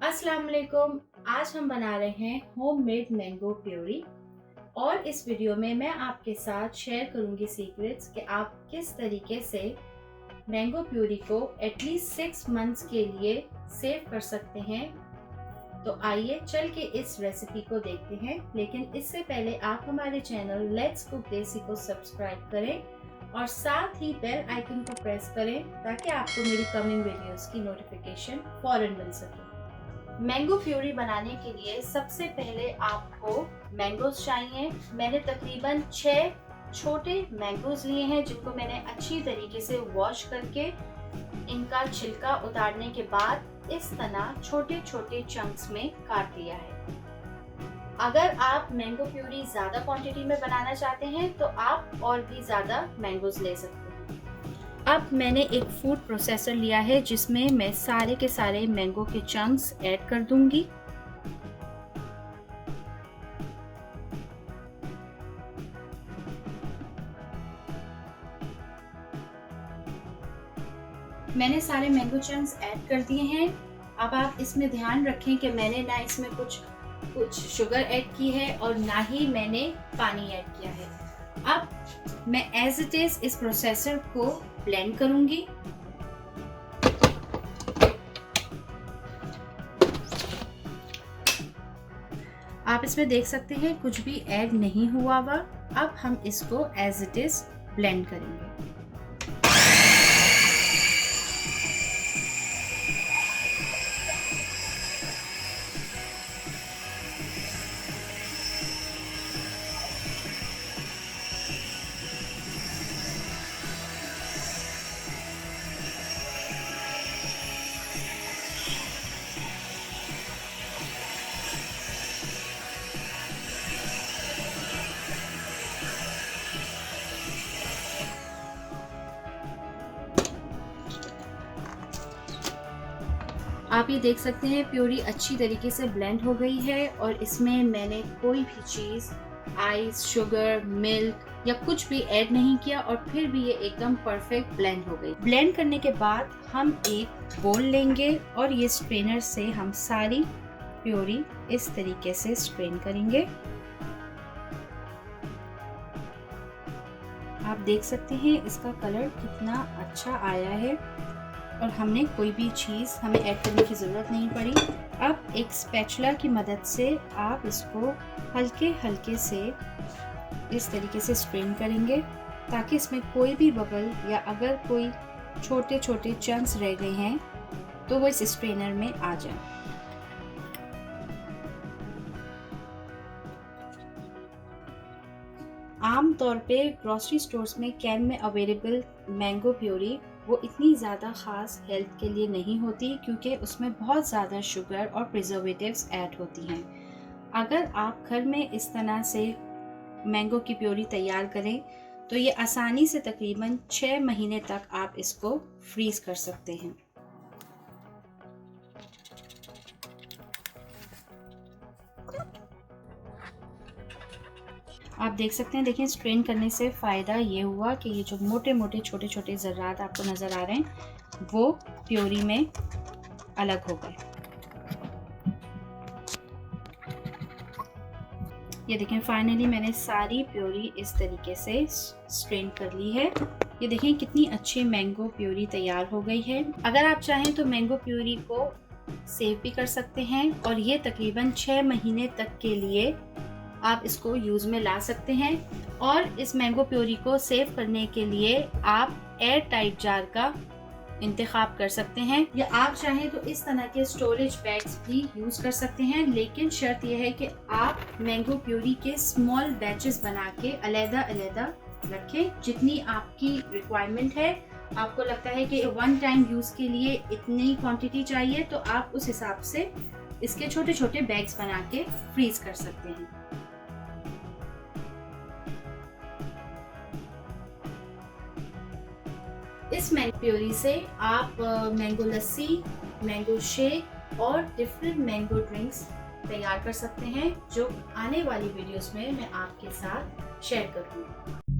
अस्सलाम वालेकुम। आज हम बना रहे हैं होममेड मैंगो प्योरी और इस वीडियो में मैं आपके साथ शेयर करूंगी सीक्रेट्स कि आप किस तरीके से मैंगो प्योरी को एटलीस्ट 6 मंथ्स के लिए सेव कर सकते हैं। तो आइए चल के इस रेसिपी को देखते हैं, लेकिन इससे पहले आप हमारे चैनल लेट्स कुक देसी को सब्सक्राइब करें और साथ ही बेल आइकन को प्रेस करें ताकि आपको मेरी कमिंग वीडियोस की नोटिफिकेशन फौरन मिल सके। मैंगो प्यूरी बनाने के लिए सबसे पहले आपको मैंगोज चाहिए। मैंने तकरीबन 6 छोटे मैंगोज लिए हैं जिनको मैंने अच्छी तरीके से वॉश करके इनका छिलका उतारने के बाद इस तरह छोटे छोटे चंक्स में काट लिया है। अगर आप मैंगो प्यूरी ज़्यादा क्वांटिटी में बनाना चाहते हैं तो आप और भी ज़्यादा मैंगोज ले सकते हैं। अब मैंने एक फूड प्रोसेसर लिया है जिसमें मैं सारे के सारे मैंगो के चंक्स ऐड कर दूंगी। मैंने सारे मैंगो चंक्स ऐड कर दिए हैं। अब आप इसमें ध्यान रखें कि मैंने ना इसमें कुछ शुगर ऐड की है और ना ही मैंने पानी ऐड किया है। अब मैं एज इट इज इस प्रोसेसर को ब्लेंड करूंगी। आप इसमें देख सकते हैं कुछ भी ऐड नहीं हुआ हुआ। अब हम इसको एज इट इज ब्लेंड करेंगे। आप ये देख सकते हैं प्यूरी अच्छी तरीके से ब्लेंड हो गई है और इसमें मैंने कोई भी चीज़ आइस, शुगर, मिल्क या कुछ भी ऐड नहीं किया और फिर भी ये एकदम परफेक्ट ब्लेंड हो गई। ब्लेंड करने के बाद हम एक बोल लेंगे और ये स्ट्रेनर से हम सारी प्यूरी इस तरीके से स्ट्रेन करेंगे। आप देख सकते हैं इसका कलर कितना अच्छा आया है और हमने कोई भी चीज़ हमें ऐड करने की ज़रूरत नहीं पड़ी। अब एक स्पैचुला की मदद से आप इसको हल्के हल्के से इस तरीके से स्ट्रेन करेंगे ताकि इसमें कोई भी बबल या अगर कोई छोटे छोटे चंक्स रह गए हैं तो वो इस स्ट्रेनर में आ जाए। आम तौर पे ग्रोसरी स्टोर्स में कैन में अवेलेबल मैंगो प्यूरी वो इतनी ज़्यादा ख़ास हेल्थ के लिए नहीं होती क्योंकि उसमें बहुत ज़्यादा शुगर और प्रिजर्वेटिव्स ऐड होती हैं। अगर आप घर में इस तरह से मैंगो की प्यूरी तैयार करें तो ये आसानी से तकरीबन 6 महीने तक आप इसको फ्रीज़ कर सकते हैं। आप देख सकते हैं, देखिए स्ट्रेन करने से फ़ायदा ये हुआ कि ये जो मोटे मोटे छोटे छोटे ज़र्रात आपको नज़र आ रहे हैं वो प्यूरी में अलग हो गए। ये देखें फाइनली मैंने सारी प्यूरी इस तरीके से स्ट्रेन कर ली है। ये देखें कितनी अच्छी मैंगो प्यूरी तैयार हो गई है। अगर आप चाहें तो मैंगो प्यूरी को सेव भी कर सकते हैं और ये तकरीबन 6 महीने तक के लिए आप इसको यूज़ में ला सकते हैं। और इस मैंगो प्यूरी को सेव करने के लिए आप एयर टाइट जार का इंतखाब कर सकते हैं या आप चाहें तो इस तरह के स्टोरेज बैग्स भी यूज़ कर सकते हैं, लेकिन शर्त यह है कि आप मैंगो प्यूरी के स्मॉल बैचेस बना के अलग-अलग रखें। जितनी आपकी रिक्वायरमेंट है, आपको लगता है कि 1 टाइम यूज़ के लिए इतनी क्वांटिटी चाहिए तो आप उस हिसाब से इसके छोटे छोटे बैग्स बना के फ्रीज कर सकते हैं। इस मैंगो प्यूरी से आप मैंगो लस्सी, मैंगो शेक और डिफरेंट मैंगो ड्रिंक्स तैयार कर सकते हैं जो आने वाली वीडियोस में मैं आपके साथ शेयर करूँगी।